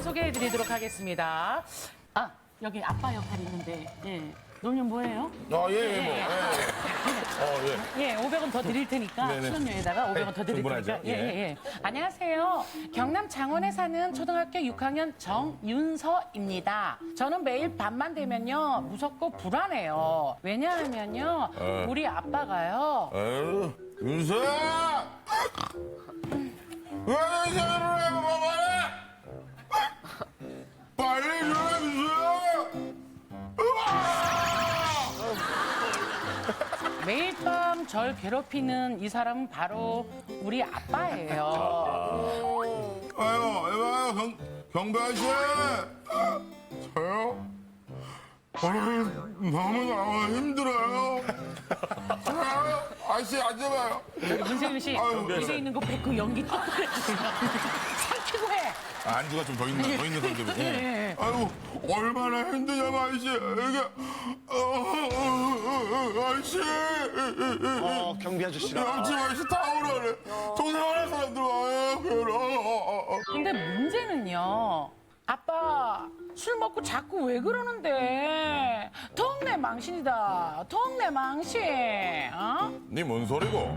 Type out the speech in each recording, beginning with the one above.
소개해드리도록 하겠습니다. 아, 여기 아빠 역할이 있는데, 예. 놀면 뭐예요? 예, 500원 더 드릴 테니까 네네. 출연료에다가 500원 더 드릴 충분하죠. 테니까. 예. 안녕하세요. 경남 장원에 사는 초등학교 6학년 정윤서입니다. 저는 매일 밤만 되면요 무섭고 불안해요. 왜냐하면요 우리 아빠가요. 아유, 윤서야! 왜 이러라고 말해? 빨리 일어나, 윤서야! 매일 밤 절 괴롭히는 이 사람은 바로 우리 아빠예요. 아유, 경배 아저씨! 저요? 너무 힘들어요. 아저씨, 앉아봐요. 문세윤 씨, 입에 있는 거 뱉고 연기 똑바로 해주세요. 삼키고 해. 안주가 좀 더 있는 건데. 예. 아유, 얼마나 힘드냐면, 아저씨. 이게, 아저씨. 경비 아저씨랑. 옆집 아저씨 다 오라래. 동네 하는 사람들 와요. 근데 문제는요. 아빠 술 먹고 자꾸 왜 그러는데? 동네 망신이다. 동네 망신. 어? 니 뭔 소리고?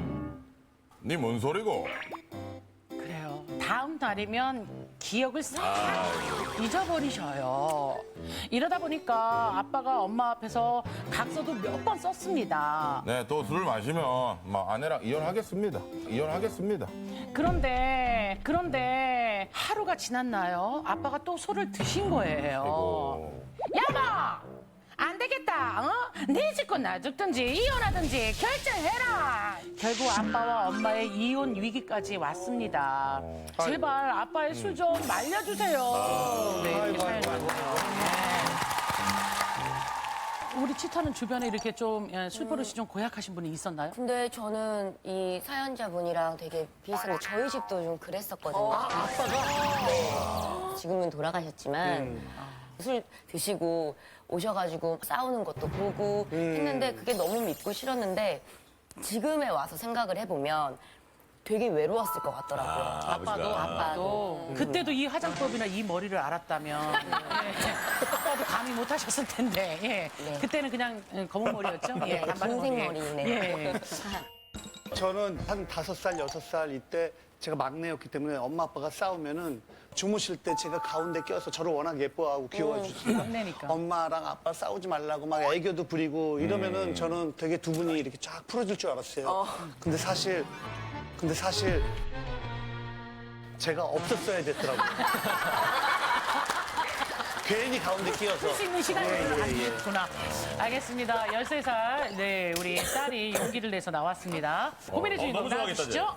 니 뭔 소리고? 그래요. 다음 달이면 기억을 싹 잊어버리셔요. 이러다 보니까 아빠가 엄마 앞에서 각서도 몇 번 썼습니다. 네, 또 술을 마시면 막 아내랑 이혼하겠습니다. 그런데 하루가 지났나요? 아빠가 또 술을 드신 거예요. 야마! 안 되겠다. 어? 네 집건 나 죽든지 이혼하든지 결정해라. 결국 아빠와 엄마의 이혼 위기까지 왔습니다. 제발 아빠의 술 좀 말려주세요. 네, 이렇게 사연이 왔네요. 네. 우리 치타는 주변에 이렇게 좀 술 버릇이 좀 고약하신 분이 있었나요? 근데 저는 이 사연자분이랑 되게 비슷한데 저희 집도 좀 그랬었거든요. 아빠가? 네. 지금은 돌아가셨지만 술 드시고 오셔가지고 싸우는 것도 보고 했는데 그게 너무 믿고 싫었는데 지금에 와서 생각을 해보면 되게 외로웠을 것 같더라고요. 아빠도 그때도 이 화장법이나 이 머리를 알았다면 아빠도 감히 못하셨을 텐데 네. 그때는 그냥 검은 머리였죠? 예, 단발머리. 흰색 머리네. 예. 저는 한 5살, 6살 이때 제가 막내였기 때문에 엄마 아빠가 싸우면은 주무실 때 제가 가운데 껴서 저를 워낙 예뻐하고 귀여워해 주시니까 막내니까. 엄마랑 아빠 싸우지 말라고 막 애교도 부리고 이러면은 저는 되게 두 분이 이렇게 쫙 풀어줄 줄 알았어요. 근데 사실 제가 없었어야 됐더라고요. 괜히 가운데 끼어서. 할 수 있는 시간이 안 됐구나. 알겠습니다. 13살, 네, 우리 딸이 용기를 내서 나왔습니다. 고민의 주인공 나와주시죠.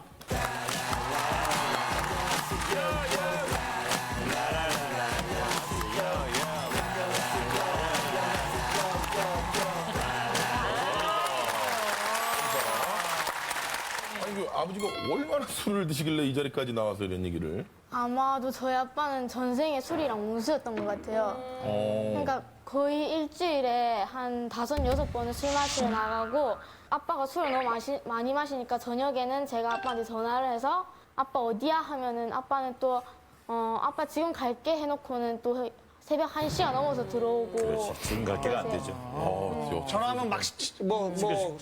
아니, 그 아버지가 얼마나 술을 드시길래 이 자리까지 나와서 이런 얘기를? 아마도 저희 아빠는 전생에 술이랑 운수였던 것 같아요. 그러니까 거의 일주일에 한 5, 6번은 술 마시러 나가고 아빠가 술을 너무 많이 마시니까 저녁에는 제가 아빠한테 전화를 해서 아빠 어디야 하면은 아빠는 또 아빠 지금 갈게 해놓고는 또 새벽 1시가 넘어서 들어오고 지금 갈 게가 안 되죠. 전화하면 막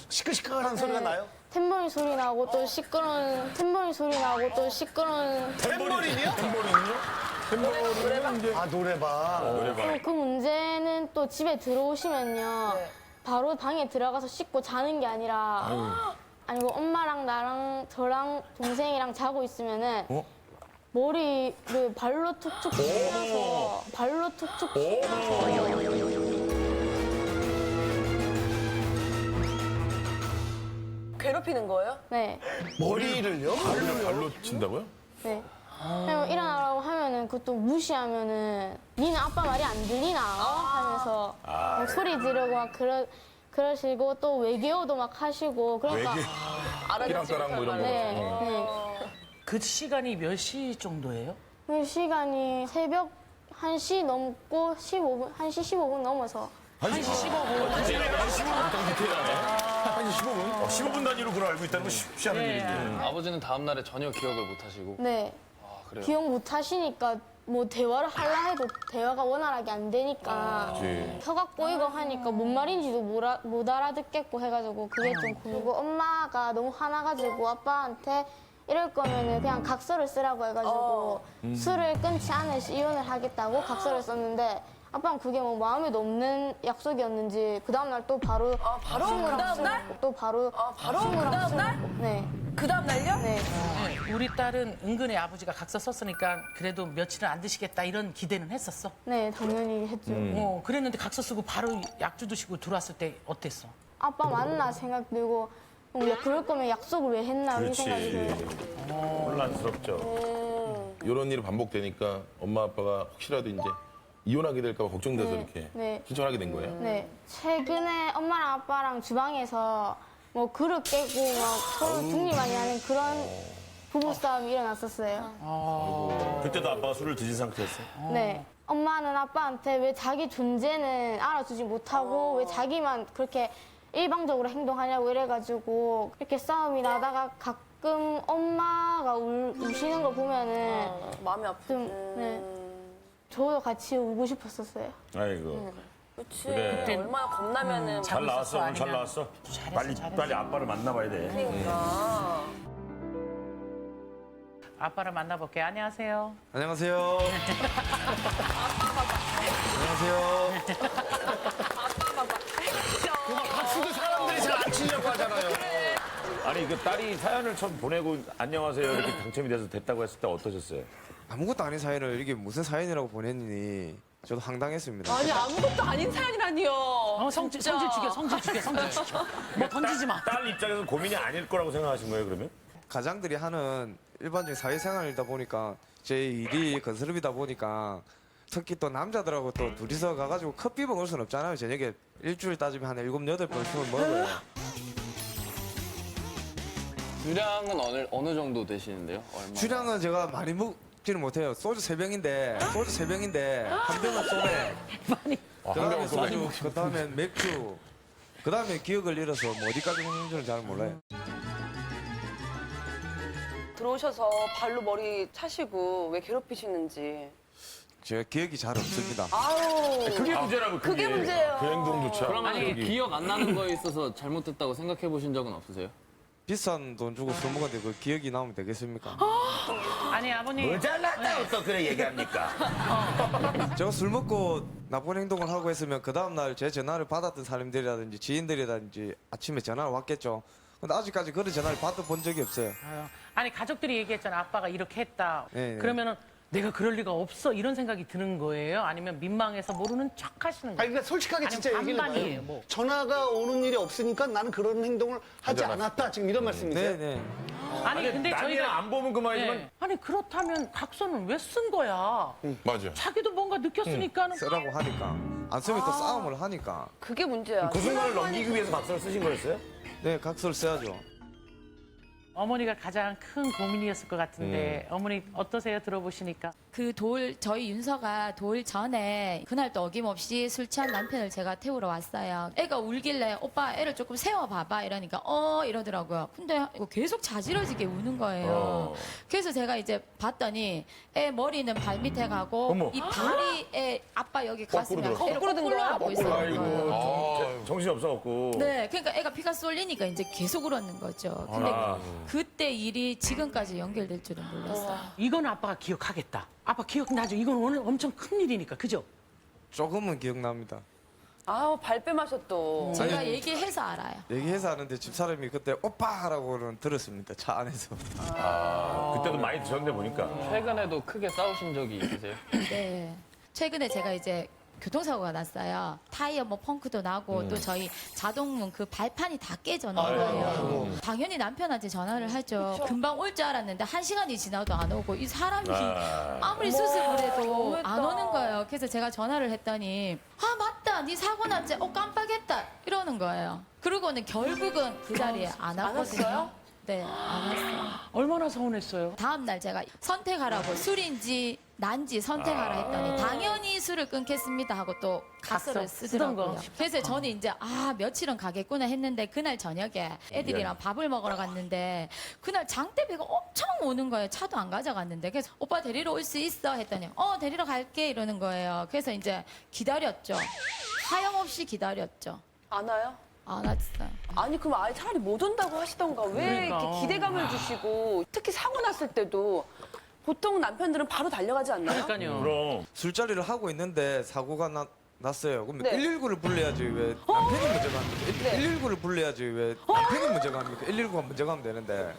시끌시끌한 소리가 나요? 탬버린 소리 나고 또 시끄러운 탬버린이요? 템버리는 이제 아 노래방. 또 그 문제는 또 집에 들어오시면요 바로 방에 들어가서 씻고 자는 게 아니라 아니고 엄마랑 나랑 저랑 동생이랑 자고 있으면은 머리를 발로 툭툭 씹어서 괴롭히는 거예요? 네. 머리를요? 발로 친다고요? 네. 그리고 일어나라고 하면은 그것도 무시하면은 니는 아빠 말이 안 들리나 하면서 막 소리 지르고 막 그러시고 또 외계어도 막 하시고 그러니까 피랑따랑 뭐 이런 거. 네, 네. 그 시간이 몇 시 정도예요? 그 시간이 새벽 1시 넘고 1시 15분 넘어서 1시 15분. 15분 단위로 그걸 알고 있다는 건 쉽지 않은 네. 일인데. 아버지는 다음 날에 전혀 기억을 못 하시고. 네. 아, 그래요? 기억 못 하시니까 뭐 대화를 하려 해도 대화가 원활하게 안 되니까 혀가 꼬이고 하니까 뭔 말인지도 못 알아듣겠고 해가지고 그게 좀 그리고 엄마가 너무 화나가지고 아빠한테 이럴 거면은 그냥 각서를 쓰라고 해가지고 술을 끊지 않을 시 이혼을 하겠다고 각서를 썼는데 아빠는 그게 뭐 마음에도 없는 약속이었는지 그 다음날 또 바로 바로 친구랑 그 다음날? 술 먹고 또 바로 바로 친구랑 그 술 다음날? 먹고. 네. 그 다음 날요? 네. 우리 딸은 은근히 아버지가 각서 썼으니까 그래도 며칠은 안 드시겠다 이런 기대는 했었어. 네, 당연히 했죠. 그랬는데 각서 쓰고 바로 약주 드시고 들어왔을 때 어땠어? 아빠 맞나 생각 들고 그럴 거면 약속을 왜 했나 이런 생각이 들어요. 혼란스럽죠. 이런 일이 반복되니까 엄마 아빠가 혹시라도 이제 이혼하게 될까 봐 걱정돼서 이렇게 네. 신청하게 된 거예요? 네. 최근에 엄마랑 아빠랑 주방에서 뭐 그릇 깨고 막 서로 등리 많이 하는 그런 부부싸움이 일어났었어요. 그때도 아빠가 술을 드신 상태였어요. 네. 엄마는 아빠한테 왜 자기 존재는 알아주지 못하고 왜 자기만 그렇게 일방적으로 행동하냐고 이래가지고 이렇게 싸움이 나다가 가끔 엄마가 우시는 거 보면은 마음이 아프지. 좀, 네. 저도 같이 울고 싶었었어요. 아이고. 그치. 그래. 얼마나 겁나면은. 잘 나왔어, 오늘 잘 아니면- 나왔어. 잘했어. 빨리 아빠를 만나봐야 돼. 그러니까. 아빠를 만나볼게요. 안녕하세요. 안녕하세요. 안녕하세요. 박수도 사람들이 잘 안 치려고 하잖아요. 아니, 그 딸이 사연을 처음 보내고 안녕하세요 이렇게 당첨이 돼서 됐다고 했을 때 어떠셨어요? 아무것도 아닌 사연을 이게 무슨 사연이라고 보냈니 저도 황당했습니다. 아니 아무것도 아닌 사연이라니요. 성질 죽여. 뭐 던지지 마. 딸 입장에서 고민이 아닐 거라고 생각하신 거예요, 그러면? 가장들이 하는 일반적인 사회생활이다 보니까 제 일이 건설업이다 보니까 특히 또 남자들하고 또 둘이서 가가지고 커피 먹을 순 없잖아요. 저녁에 일주일 따지면 한 7, 8번 술을 먹어요. 주량은 어느 정도 되시는데요? 얼마? 주량은 제가 많이 먹지는 못해요. 소주 3병인데 한 병은 소맥, 그다음에 소주, 그다음에 맥주, 그다음에 기억을 잃어서 뭐 어디까지 먹는지는 잘 몰라요. 들어오셔서 발로 머리 차시고 왜 괴롭히시는지. 제가 기억이 잘 없습니다. 아우. 그게 문제라고, 그게 문제예요. 그 행동조차. 그러면 아니, 기억 안 나는 거에 있어서 잘못됐다고 생각해 보신 적은 없으세요? 비싼 돈 주고 술 먹었는데 그 기억이 나면 되겠습니까? 아니 아버님. 잘났다고 또 그래 얘기합니까? 제가 술 먹고 나쁜 행동을 하고 했으면 그 다음날 제 전화를 받았던 사람들이라든지 지인들이라든지 아침에 전화를 왔겠죠. 근데 아직까지 그런 전화를 받아본 적이 없어요. 아니 가족들이 얘기했잖아. 아빠가 이렇게 했다. 네, 네. 그러면은 내가 그럴 리가 없어 이런 생각이 드는 거예요? 아니면 민망해서 모르는 척 하시는 아니 거예요? 그러니까 솔직하게 아니면 진짜 얘기를 반반이에요, 해봐요. 뭐. 전화가 오는 일이 없으니까 나는 그런 행동을 하지 않았다. 지금 이런 말씀이세요? 네네. 아니 근데 남이랑 저희가 안 보면 그만이지만 네. 아니 그렇다면 각서는 왜 쓴 거야? 맞아. 자기도 뭔가 느꼈으니까는 쓰라고 하니까. 안 쓰면 또 싸움을 하니까. 그게 문제야. 그 순간을 넘기기 위해서 각서를 쓰신 거였어요? 네, 각서를 써야죠. 어머니가 가장 큰 고민이었을 것 같은데 어머니 어떠세요? 들어보시니까. 그 저희 윤서가 돌 전에 그날도 어김없이 술 취한 남편을 제가 태우러 왔어요. 애가 울길래 오빠 애를 조금 세워봐봐 이러니까 이러더라고요. 근데 계속 자지러지게 우는 거예요. 그래서 제가 이제 봤더니 애 머리는 발 밑에 가고 어머. 이 다리에 아빠 여기 가슴에 거꾸로 든 거야? 하고 있어요. 아이고, 정신이 없어갖고. 네, 그러니까 애가 피가 쏠리니까 이제 계속 울었는 거죠. 근데 그때 일이 지금까지 연결될 줄은 몰랐어요. 이거는 아빠가 기억하겠다. 아빠 기억나죠? 이건 오늘 엄청 큰 일이니까 그죠? 조금은 기억납니다. 아우 발뺌하셔 또. 제가 얘기해서 알아요. 얘기해서 하는데 집사람이 그때 오빠라고는 들었습니다. 차 안에서. 그때도 많이 드셨는데 보니까. 최근에도 크게 싸우신 적이 있으세요? 네. 최근에 제가 이제 교통사고가 났어요. 타이어 뭐 펑크도 나고 또 저희 자동문 그 발판이 다 깨져 나온 거예요. 당연히 남편한테 전화를 하죠. 금방 올 줄 알았는데 1시간이 지나도 안 오고 이 사람이 아무리 수습을 해도 너무했다. 안 오는 거예요. 그래서 제가 전화를 했더니 아 맞다 네 사고 났지? 깜빡했다 이러는 거예요. 그러고는 결국은 그 자리에 안 왔거든요. 왔어요? 네, 안 왔어요. 얼마나 서운했어요? 다음 날 제가 선택하라고 술인지 난지 선택하라 했더니 당연히 술을 끊겠습니다 하고 또 각서를 각서 쓰던 거. 쓰더라고요. 그래서 저는 이제 며칠은 가겠구나 했는데 그날 저녁에 애들이랑 밥을 먹으러 갔는데 그날 장대비가 엄청 오는 거예요. 차도 안 가져갔는데 그래서 오빠 데리러 올 수 있어 했더니 데리러 갈게 이러는 거예요. 그래서 이제 기다렸죠. 하염없이 기다렸죠. 안 와요? 안 왔어요. 아니 그럼 아예 차라리 못 온다고 하시던가 왜 그러니까. 이렇게 기대감을 주시고 특히 사고 났을 때도 보통 남편들은 바로 달려가지 않나요? 그러니까요. 그럼. 술자리를 하고 있는데 사고가 났어요. 그럼 네. 119를 불러야지 왜 남편이 먼저 갑니까? 네. 119를 불러야지 왜 남편이 먼저 갑니까? 119가 먼저 가면 되는데.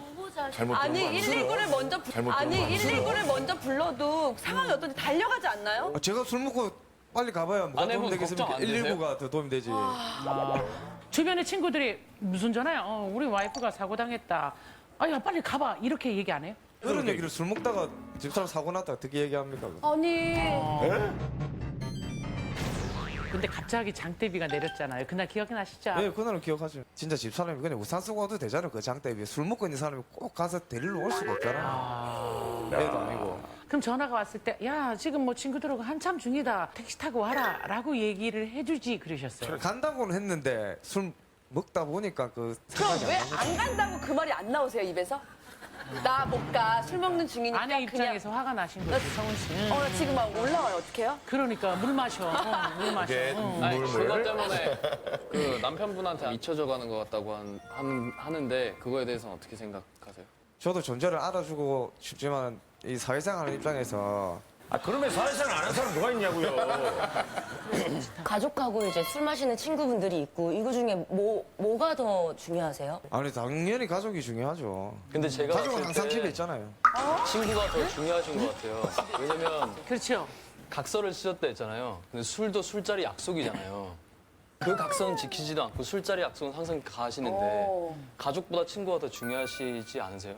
아니 119를 먼저 아니 119를 먼저 불러도 상황이 어떤지 달려가지 않나요? 제가 술 먹고 빨리 가봐야 뭐가 도움 아내분 되겠습니까? 걱정 안 되세요? 119가 더 도움이 되지. 주변에 친구들이 무슨 전화야? 우리 와이프가 사고 당했다. 야 빨리 가봐. 이렇게 얘기 안 해요? 그런 얘기를 술 먹다가 집사람 사고 났다가 어떻게 얘기합니까? 아니 근데 갑자기 장대비가 내렸잖아요. 그날 기억이 나시죠? 네, 그날은 기억하죠. 진짜 집사람이 그냥 우산 쓰고 와도 되잖아요. 그 장대비에 술 먹고 있는 사람이 꼭 가서 데리러 올 수가 없잖아. 애도 아니고. 그럼 전화가 왔을 때, 야, 지금 뭐 친구들하고 한참 중이다. 택시 타고 와라. 라고 얘기를 해주지 그러셨어요. 간다고는 했는데 술 먹다 보니까 그 그럼 생각이 왜 안 나죠. 안 간다고 그 말이 안 나오세요 입에서? 나 못 가. 술 먹는 중이니까 아내 그냥 입장에서 화가 나신 거지, 성훈 씨는. 나 지금 막 올라와요. 어떡해요? 그러니까 물 마셔. 물 마셔. 이게 아니, 물을 그것 때문에 그 남편분한테 잊혀져 가는 것 같다고 하는데 그거에 대해서는 어떻게 생각하세요? 저도 존재를 알아주고 싶지만 이 사회생활 하는 입장에서 그러면 사회생활 안 하는 사람 누가 있냐고요. 가족하고 이제 술 마시는 친구분들이 있고 이거 중에 뭐가 더 중요하세요? 아니 당연히 가족이 중요하죠. 근데 제가 가족은 봤을 항상 때 집에 있잖아요. 친구가 더 중요하신 것 같아요. 왜냐면 그렇죠. 각서를 쓰셨다 했잖아요. 근데 술도 술자리 약속이잖아요. 그 각서는 지키지도 않고 술자리 약속은 항상 가시는데 가족보다 친구가 더 중요하시지 않으세요?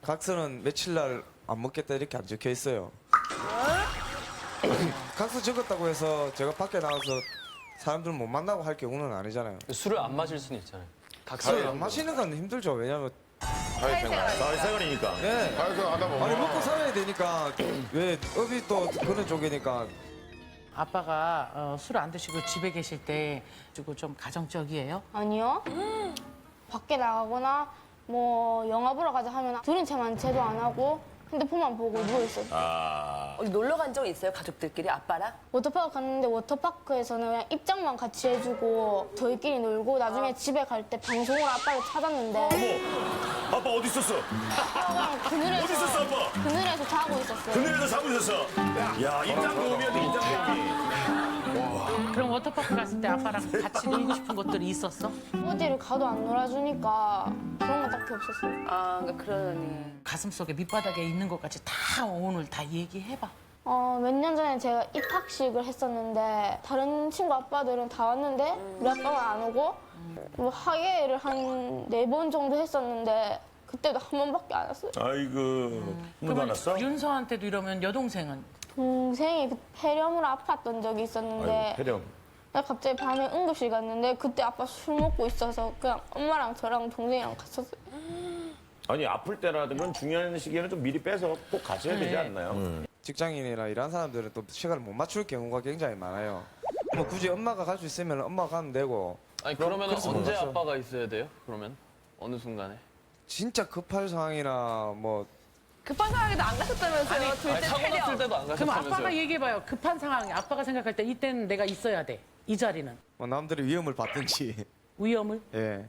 각서는 며칠 날 안 먹겠다 이렇게 안 적혀 있어요. 각서 적었다고 해서 제가 밖에 나가서 사람들 못 만나고 할 경우는 아니잖아요. 술을 안 마실 수는 있잖아요. 술 각서를 안 마시는 건 힘들죠. 왜냐면 사회생활. 사회생활이니까. 네. 사회생활 하다 보면. 아니 먹고 살아야 되니까 왜 업이 또 그런 쪽이니까 아빠가 술 안 드시고 집에 계실 때 좀 가정적이에요? 아니요. 밖에 나가거나 뭐 영화 보러 가자 하면 들은 채만 제도 안 하고 핸드폰만 보고 누워 있어요. 어디 놀러 간 적 있어요? 가족들끼리 아빠랑? 워터파크 갔는데 워터파크에서는 그냥 입장만 같이 해주고 저희끼리 놀고 나중에 집에 갈 때 방송으로 아빠를 찾았는데 아빠 어디 있었어? 그냥 그늘에서 어디 있었어, 아빠? 그늘에서 자고 있었어요. 그늘에서 자고 있었어. 야, 입장 도우미한테 입장 도우미. 그럼 워터파크 갔을 때 아빠랑 같이 놀고 싶은 것들이 있었어? 어디를 가도 안 놀아주니까 그런 건 딱히 없었어요. 아 그러니까 그러니. 가슴속에 밑바닥에 있는 것까지 다 오늘 다 얘기해봐. 몇 년 전에 제가 입학식을 했었는데 다른 친구 아빠들은 다 왔는데 우리 아빠만 안 오고 뭐 하계회를 한 4번 정도 했었는데 그때도 한 번밖에 안 왔어요. 아이고. 못 알았어? 윤서한테도 이러면 여동생은? 동생이 그 폐렴으로 아팠던 적이 있었는데 폐렴. 나 갑자기 밤에 응급실 갔는데 그때 아빠 술 먹고 있어서 그냥 엄마랑 저랑 동생이랑 갔었어요. 아니, 아플 때라든 그런 중요한 시기에는 좀 미리 빼서 꼭 가셔야 되지 않나요? 직장인이나 일하는 사람들은 또 시간을 못 맞출 경우가 굉장히 많아요. 뭐 굳이 엄마가 갈 수 있으면 엄마가 가면 되고 아니 그러면 그래서 언제 몰랐어. 아빠가 있어야 돼요? 그러면 어느 순간에? 진짜 급할 상황이나 뭐 급한 상황에도 안 가셨다면서요? 아니, 둘째 사고 났을 폐렴. 때도 안 그럼 가셨다면서요? 아빠가 얘기해봐요. 급한 상황. 아빠가 생각할 때 이때는 내가 있어야 돼. 이 자리는. 뭐 남들이 위험을 받든지 위험을. 예.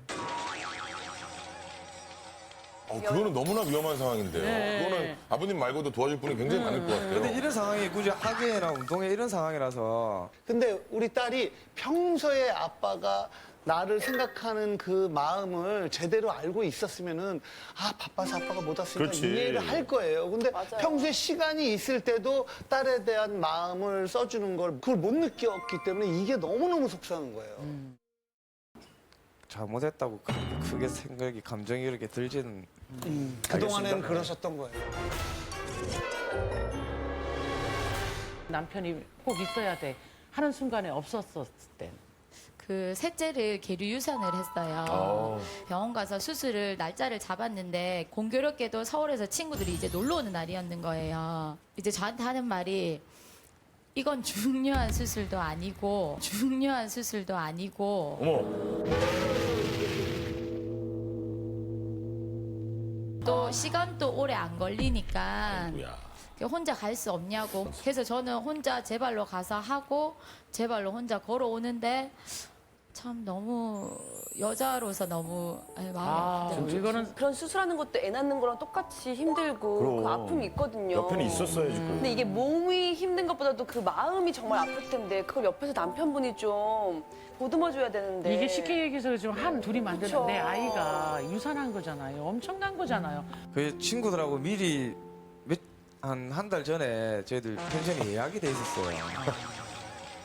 그거는 너무나 위험한 상황인데요. 네. 그거는 아버님 말고도 도와줄 분이 굉장히 많을 것 같아요. 근데 이런 상황이 굳이 하계나 운동회 이런 상황이라서 근데 우리 딸이 평소에 아빠가 나를 생각하는 그 마음을 제대로 알고 있었으면은 바빠서 아빠가 못 왔으니까 그렇지. 이해를 할 거예요. 근데 평소에 시간이 있을 때도 딸에 대한 마음을 써주는 걸 그걸 못 느꼈기 때문에 이게 너무너무 속상한 거예요. 잘못했다고 그렇게 크게 생각이 감정이 이렇게 들지는 그동안에는 그러셨던 거예요. 남편이 꼭 있어야 돼. 하는 순간에 없었을 때. 그 셋째를 계류 유산을 했어요. 병원 가서 수술을 날짜를 잡았는데 공교롭게도 서울에서 친구들이 이제 놀러 오는 날이었는 거예요. 이제 저한테 하는 말이 이건 중요한 수술도 아니고 어머. 또 시간도 오래 안 걸리니까 혼자 갈 수 없냐고. 그래서 저는 혼자 제 발로 가서 하고 제 발로 혼자 걸어오는데 참 너무 여자로서 너무 마음이 아프더라고요. 이거는 그런 수술하는 것도 애 낳는 거랑 똑같이 힘들고 그럼. 그 아픔이 있거든요. 옆에는 있었어야지. 근데 이게 몸이 힘든 것보다도 그 마음이 정말 아플 텐데 그걸 옆에서 남편분이 좀 보듬어줘야 되는데. 이게 쉽게 얘기해서 지금 한 둘이 만드는 그쵸. 내 아이가 유산한 거잖아요. 엄청난 거잖아요. 그 친구들하고 미리 한 달 전에 저희들 펜션이 예약이 돼 있었어요.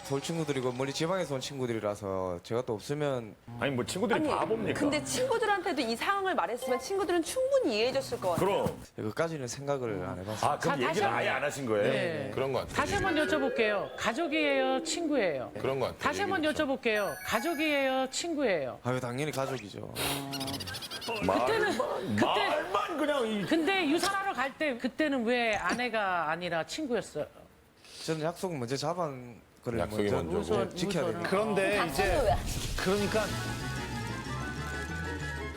서울 친구들이고 멀리 지방에서 온 친구들이라서 제가 또 없으면 아니 뭐 친구들이 바보입니까? 근데 친구들한테도 이 상황을 말했으면 친구들은 충분히 이해해줬을 것 같아요. 그럼. 그까지는 생각을 안 해봤어요. 아 그럼 자, 얘기를 다시 아예 안 하신 거예요? 네. 그런 것 같아요. 다시 한번 여쭤볼게요. 가족이에요? 친구예요? 그런 것 같아요. 다시 한번 얘기를 좀. 여쭤볼게요. 가족이에요? 친구예요? 아유 당연히 가족이죠. 말만 그냥 근데 유산하러 갈 때 그때는 왜 아내가 아니라 친구였어요? 저는 약속 먼저 잡은 거를 약속이 먼저고. 우선, 지켜야 우선은. 되니까. 그런데 이제 그러니까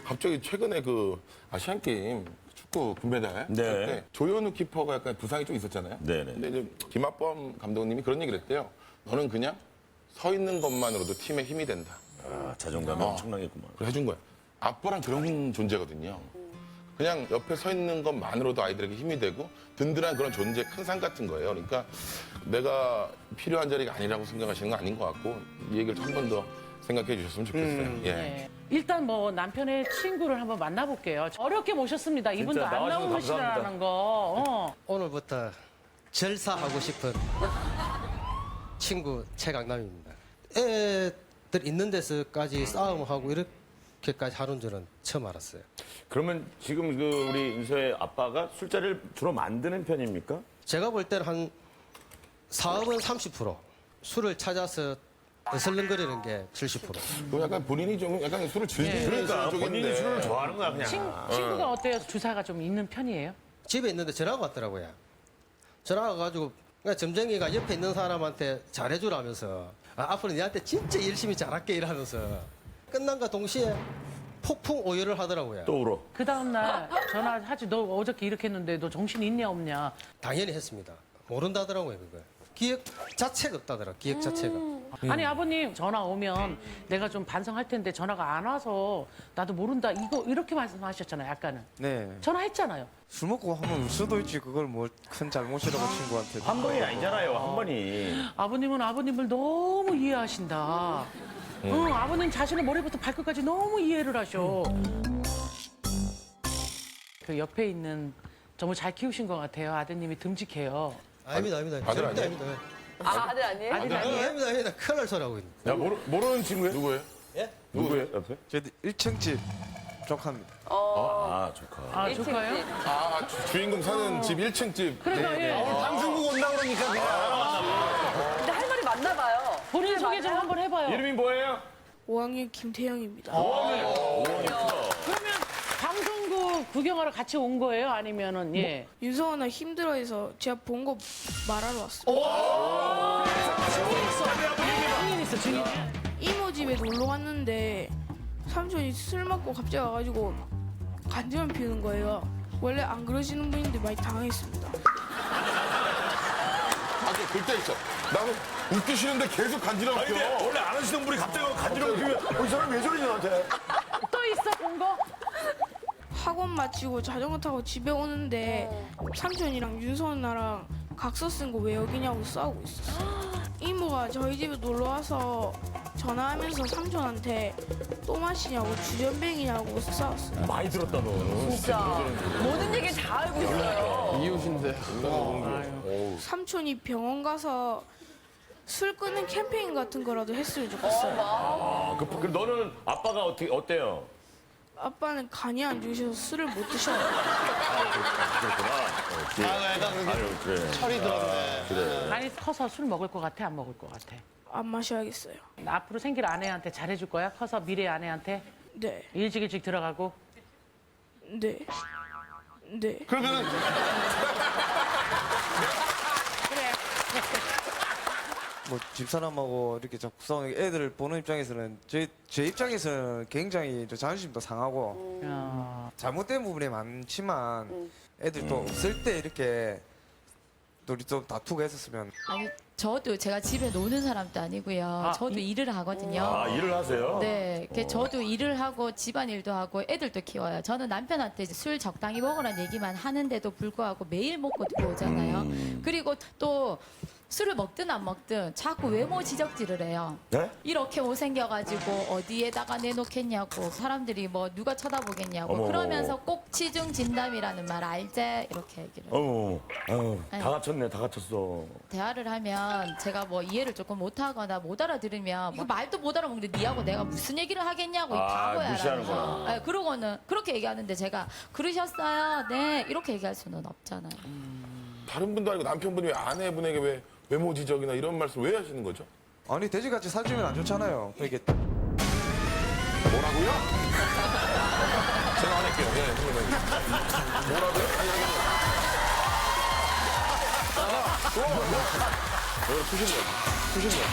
갑자기 최근에 그 아시안 게임 축구 금메달 네. 할 때 조현우 키퍼가 약간 부상이 좀 있었잖아요. 네네. 근데 이제 김학범 감독님이 그런 얘기를 했대요. 너는 그냥 서 있는 것만으로도 팀의 힘이 된다. 아, 자존감이 엄청나겠구만. 그걸 해준 거야. 아빠랑 그런 존재거든요. 그냥 옆에 서 있는 것만으로도 아이들에게 힘이 되고 든든한 그런 존재, 큰 산 같은 거예요. 그러니까 내가 필요한 자리가 아니라고 생각하시는 건 아닌 것 같고 이 얘기를 한 번 더 생각해 주셨으면 좋겠어요. 예. 네. 일단 뭐 남편의 친구를 한번 만나볼게요. 어렵게 모셨습니다. 이분도 안 나와주셔서 나오시라는 감사합니다. 거. 오늘부터 절사하고 싶은 친구 최강남입니다. 애들 있는 데서까지 싸움하고 이렇게까지 하는 줄은 처음 알았어요. 그러면 지금 그 우리 인서의 아빠가 술자리를 주로 만드는 편입니까? 제가 볼 때는 한 사업은 30%, 술을 찾아서 어슬렁거리는 게 70%. 그럼 약간 본인이 좀 약간 술을 즐기는 그러니까 쪽인데. 본인이 술을 좋아하는 거야 그냥. 친구가 어때요? 주사가 좀 있는 편이에요? 집에 있는데 전화가 왔더라고요. 전화가 와가지고 그러니까 점쟁이가 옆에 있는 사람한테 잘해주라면서 앞으로 니한테 진짜 열심히 잘할게 이러면서 끝난과 동시에 폭풍 오열을 하더라고요. 또 울어. 그 다음날 전화하지. 너 어저께 이렇게 했는데 너 정신 있냐 없냐. 당연히 했습니다. 모른다더라고요 그거. 기억 자체가 없다더라. 기억 자체가. 아니 아버님 전화 오면 내가 좀 반성할 텐데 전화가 안 와서 나도 모른다. 이거 이렇게 말씀하셨잖아요. 아까는. 네. 전화했잖아요. 술 먹고 하면 울 수도 있지. 그걸 뭐 큰 잘못이라고 친구한테. 한 번이 아니잖아요. 한 번이. 아버님은 아버님을 너무 이해하신다. 아버님 자신의 머리부터 발끝까지 너무 이해를 하셔. 그 옆에 있는 정말 잘 키우신 것 같아요. 아드님이 듬직해요. 아닙니다, 아닙니다. 아들 절대 아니에요? 아닙니다. 아, 아들 아니에요? 아들 아니에요? 아닙니다, 아닙니다. 큰일 날 소리 하고 있는. 야 모르는 친구예요? 누구예요? 누구예요 옆에? 저희들 1층 집 조카입니다. 아 조카. 아, 조카요? 아, 주인공 사는 집 1층 집. 그러니까 예. 방송국 온다 그러니까 그냥. 근데 할 말이 맞나 봐요. 본인 소개 좀 한번 해봐요. 이름이 뭐예요? 5학년 김태형입니다. 그러면 방송국 구경하러 같이 온 거예요? 아니면은 예. 윤성원아 힘들어해서 제가 본 거 말하러 왔어요. 증인 있어, 증인. 이모 집에 놀러 갔는데 삼촌이 술 먹고 갑자기 와가지고 간지럼 피우는 거예요. 원래 안 그러시는 분인데 많이 당황했습니다. 아, 그때 있어. 나는 웃기시는데 계속 간지러워. 아니 근데 원래 안 하시던 분이 갑자기 간지러워 피우면 이 사람 왜 저러지 나한테? 또 있어, 본 거? 학원 마치고 자전거 타고 집에 오는데 삼촌이랑 윤서원 나랑 각서 쓴 거 왜 여기냐고 싸우고 있었어요. 이모가 저희 집에 놀러 와서 전화하면서 삼촌한테 또 마시냐고 주전뱅이냐고 싸웠어요. 많이 들었다 너. 진짜. 모든 얘기를 다 알고 있어요. 이웃인데. 삼촌이 병원 가서 술 끊는 캠페인 같은 거라도 했으면 좋겠어요. 아, 그럼 너는 아빠가 어때요? 아빠는 간이 안 좋으셔서 술을 못 드셔요. 그렇구나. 애가 그게 아유 그래. 철이 들었네. 그래. 아니 커서 술 먹을 것 같아, 안 먹을 것 같아? 안 마셔야겠어요. 앞으로 생길 아내한테 잘해줄 거야? 커서 미래 아내한테? 네, 일찍 들어가고? 네, 네. 그러면은 뭐 집사람하고 이렇게 자꾸 싸우는 게 애들을 보는 입장에서는 제 입장에서는 굉장히 좀 자존심도 상하고 잘못된 부분이 많지만 애들 또 없을 때 이렇게 또 우리 좀 다투고 했었으면 아니 저도 제가 집에 노는 사람도 아니고요. 저도 일을 하거든요. 아, 일을 하세요? 네, 저도 일을 하고 집안일도 하고 애들도 키워요. 저는 남편한테 이제 술 적당히 먹으라는 얘기만 하는데도 불구하고 매일 먹고 들어오잖아요. 그리고 또 술을 먹든 안 먹든 자꾸 외모 지적질을 해요. 네? 이렇게 못생겨가지고 어디에다가 내놓겠냐고 사람들이 뭐 누가 쳐다보겠냐고 어머. 그러면서 꼭 치중 진담이라는 말 알제 이렇게 얘기를 해요. 다 갖췄네, 다 갖췄어. 대화를 하면 제가 뭐 이해를 조금 못하거나 못 알아들으면 이거 말도 못 알아먹는데 니하고 내가 무슨 얘기를 하겠냐고 이 바보야 무시하는구나. 라면서. 네, 그러고는 그렇게 얘기하는데 제가 그러셨어요? 네 이렇게 얘기할 수는 없잖아요. 다른 분도 아니고 남편분이 왜 아내분에게 왜 외모 지적이나 이런 말씀 왜 하시는 거죠? 아니 돼지같이 살찌면 안 좋잖아요. 이게 뭐라고요? 제가 안 할게요. 예, 선생님. 뭐라고요? 아니. 푸신 거야.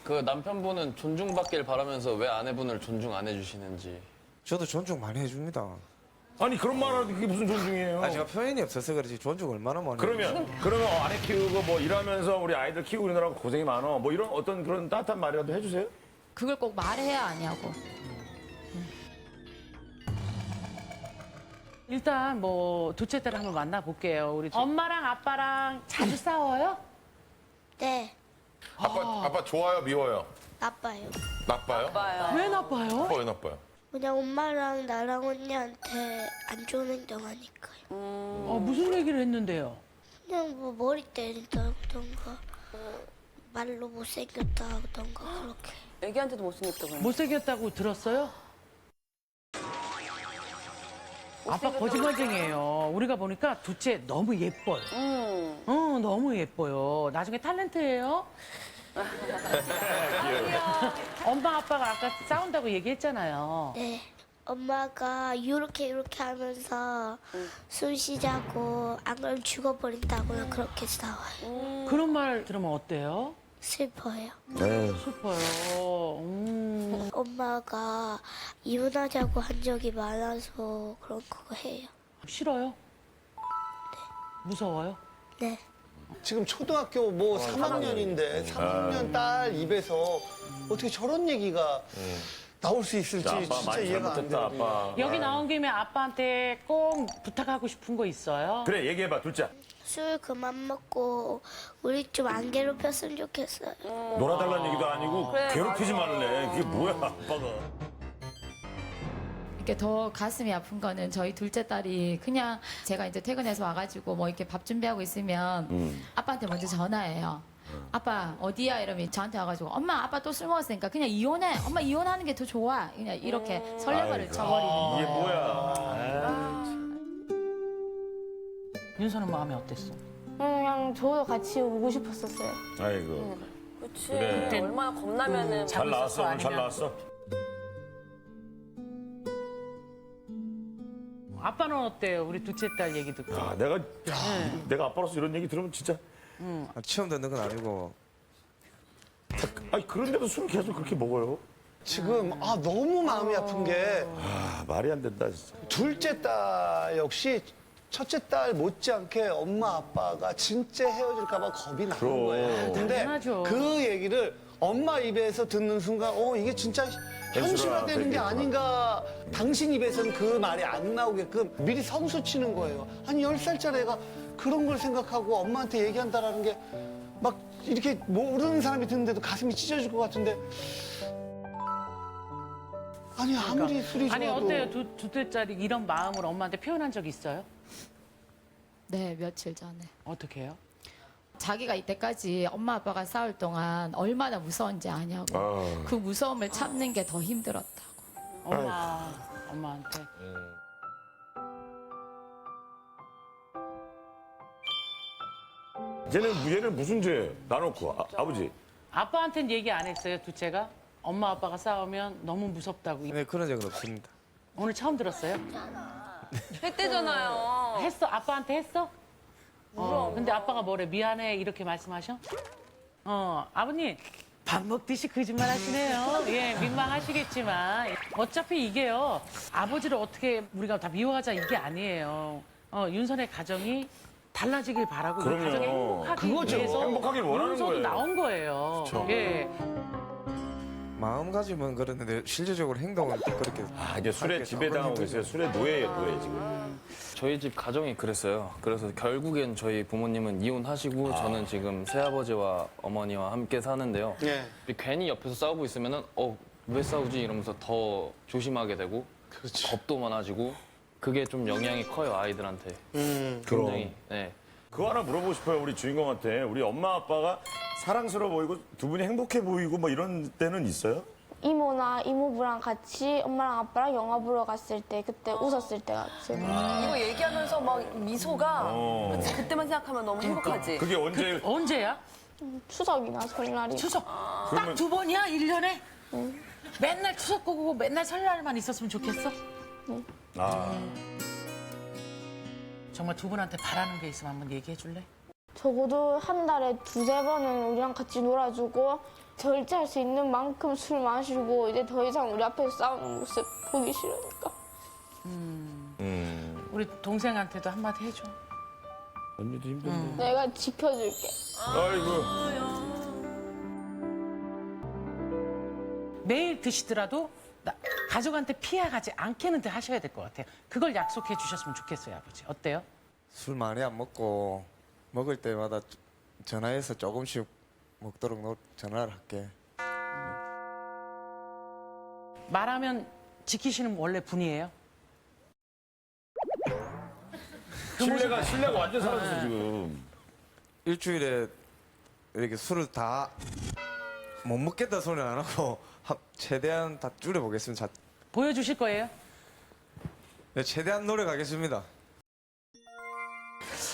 그 남편분은 존중받길 바라면서 왜 아내분을 존중 안 해주시는지. 저도 존중 많이 해줍니다. 아니, 그런 말 하는데 그게 무슨 존중이에요? 아 제가 표현이 없어서 그렇지 존중 얼마나 많이 그러면 아내 키우고 뭐 일하면서 우리 아이들 키우고 이러느라고 고생이 많어. 뭐 이런 어떤 그런 따뜻한 말이라도 해주세요? 그걸 꼭 말해야 아냐고. 일단 뭐 둘째 딸 한번 만나볼게요. 우리 엄마랑 아빠랑 자주 싸워요? 네, 아빠 좋아요, 미워요? 나빠요. 나빠요? 왜 나빠요? 왜 나빠요? 그냥 엄마랑 나랑 언니한테 안 좋은 행동하니까요. 무슨 얘기를 했는데요? 그냥 뭐 머리 때린다던가 말로 못생겼다던가 그렇게. 애기한테도 못생겼다고. 못생겼다고 들었어요? 아빠 거짓말쟁이에요. 우리가 보니까 둘째 너무 예뻐요. 너무 예뻐요. 나중에 탤런트예요. 엄마 아빠가 아까 싸운다고 얘기했잖아요. 네. 엄마가 이렇게 하면서 숨 쉬자고 안 그러면 죽어버린다고요. 그렇게 싸워요. 그런 말 들으면 어때요? 슬퍼요. 슬퍼요. 엄마가 이혼하자고 한 적이 많아서 그런 거 해요. 싫어요? 무서워요? 네. 지금 초등학교 뭐 3학년인데 3학년 딸 입에서 어떻게 저런 얘기가 나올 수 있을지 아빠 진짜 많이 이해가 안 잘못했다, 돼요. 아빠. 여기 나온 김에 아빠한테 꼭 부탁하고 싶은 거 있어요? 그래, 얘기해봐, 둘째. 술 그만 먹고 우리 좀 안 괴롭혔으면 좋겠어요. 놀아달라는 얘기도 아니고 괴롭히지 말래. 그게 뭐야, 아빠가. 이렇게 더 가슴이 아픈 거는 저희 둘째 딸이 그냥 제가 이제 퇴근해서 와가지고 뭐 이렇게 밥 준비하고 있으면 아빠한테 먼저 전화해요. 아빠 어디야 이러면 저한테 와가지고 엄마 아빠 또 술 먹었으니까 그냥 이혼해. 엄마 이혼하는 게 더 좋아. 그냥 이렇게 설레발을 쳐버리는 이게 거예요. 뭐야. 윤서는 마음이 어땠어? 그냥 저도 같이 오고 싶었었어요. 아이고. 그치. 그래. 얼마나 겁나면은. 잘 나왔어, 오늘 잘 아니면. 나왔어. 아빠는 어때요? 우리 둘째 딸 얘기 듣고. 야, 내가 아빠로서 이런 얘기 들으면 진짜. 처음 듣는 건 아니고 아니, 그런데도 술을 계속 그렇게 먹어요? 지금 너무 마음이 아픈 게 아, 말이 안 된다, 진짜. 둘째 딸 역시 첫째 딸 못지않게 엄마 아빠가 진짜 헤어질까 봐 겁이 나는 그럼. 거예요. 근데 당연하죠. 그 얘기를 엄마 입에서 듣는 순간 이게 진짜 현실화되는 게 아닌가. 당신 입에서는 그 말이 안 나오게끔 미리 성수 치는 거예요. 아니 10살짜리 애가 그런 걸 생각하고 엄마한테 얘기한다라는 게 막 이렇게 모르는 사람이 듣는데도 가슴이 찢어질 것 같은데 아니 아무리 술이 아니 좋아도 어때요? 둘째 딸이 이런 마음을 엄마한테 표현한 적 있어요? 네 며칠 전에. 어떻게 해요? 자기가 이때까지 엄마 아빠가 싸울 동안 얼마나 무서운지 아냐고. 그 무서움을 참는 게 더 힘들었다고. 엄마한테. 얘는 무슨 죄 나놓고 아버지. 아빠한테는 얘기 안 했어요, 둘째가? 엄마 아빠가 싸우면 너무 무섭다고. 네, 그런 적은 없습니다. 오늘 처음 들었어요? 했대잖아요. 했어? 아빠한테 했어? 근데 아빠가 뭐래? 미안해 이렇게 말씀하셔? 아버님 밥 먹듯이 거짓말 하시네요. 예, 민망하시겠지만 어차피 이게요. 아버지를 어떻게 우리가 다 미워하자 이게 아니에요. 윤선의 가정이 달라지길 바라고 이 그럼요. 가정이 행복하기 그거죠. 위해서 행복하길 원하는 윤서도 거예요. 나온 거예요. 예. 마음가짐은 그랬는데 실질적으로 행동은 또 그렇게. 이제 술에 지배당하고 계세요. 술에 노예예요, 노예 지금. 저희 집 가정이 그랬어요. 그래서 결국엔 저희 부모님은 이혼하시고 저는 지금 새아버지와 어머니와 함께 사는데요. 예. 괜히 옆에서 싸우고 있으면은 왜 싸우지 이러면서 더 조심하게 되고 겁도 많아지고 그게 좀 영향이 커요 아이들한테. 굉장히. 네. 그거 하나 물어보고 싶어요, 우리 주인공한테. 우리 엄마 아빠가 사랑스러워 보이고 두 분이 행복해 보이고 뭐 이런 때는 있어요? 이모나 이모부랑 같이 엄마랑 아빠랑 영화 보러 갔을 때 그때 웃었을 때가 제일 이거 얘기하면서 막 미소가 그치, 그때만 생각하면 너무 행복하지. 그게 언제 언제야? 추석이나 설날이 추석. 딱 두 번이야, 1년에? 맨날 추석 거고 맨날 설날만 있었으면 좋겠어? 정말 두 분한테 바라는 게 있으면 한번 얘기해 줄래? 적어도 한 달에 두세 번은 우리랑 같이 놀아주고 절제할 수 있는 만큼 술 마시고 이제 더 이상 우리 앞에서 싸우는 모습 보기 싫으니까. 우리 동생한테도 한마디 해줘. 언니도 힘든데. 내가 지켜줄게. 아이고. 매일 드시더라도 가족한테 피해가지 않게는 하셔야 될 것 같아요. 그걸 약속해 주셨으면 좋겠어요, 아버지. 어때요? 술 많이 안 먹고 먹을 때마다 전화해서 조금씩 먹도록 전화를 할게. 말하면 지키시는 원래 분이에요? 신뢰가 완전 사라졌어, 지금. 일주일에 이렇게 술을 다 못 먹겠다 소리는 안 하고 최대한 다 줄여보겠습니다. 보여주실 거예요? 네, 최대한 노력하겠습니다.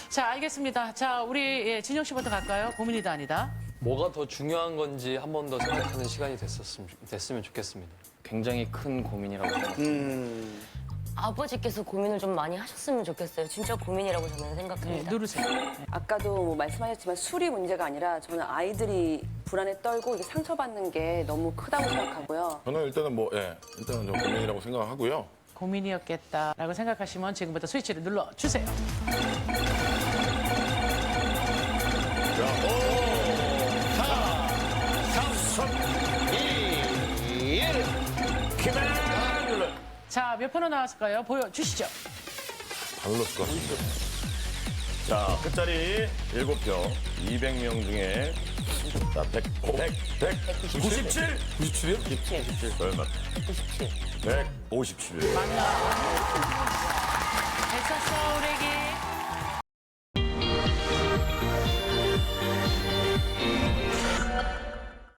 자, 알겠습니다. 자, 우리 진영 씨부터 갈까요? 고민이다 아니다. 뭐가 더 중요한 건지 한 번 더 생각하는 시간이 됐으면 좋겠습니다. 굉장히 큰 고민이라고 생각합니다. 아버지께서 고민을 좀 많이 하셨으면 좋겠어요. 진짜 고민이라고 저는 네, 생각합니다. 누르세요. 아까도 뭐 말씀하셨지만 술이 문제가 아니라 저는 아이들이 불안에 떨고 이게 상처받는 게 너무 크다고 생각하고요. 저는 일단은 일단은 좀 고민이라고 생각하고요. 고민이었겠다라고 생각하시면 지금부터 스위치를 눌러주세요. 자, 몇 프로 나왔을까요? 보여주시죠. 다 눌렀을 것 같은데. 자, 끝자리 7표. 200명 중에. 자, 97? 97이요? 97. 얼마? 97. 157. 됐었어, 우리 애기.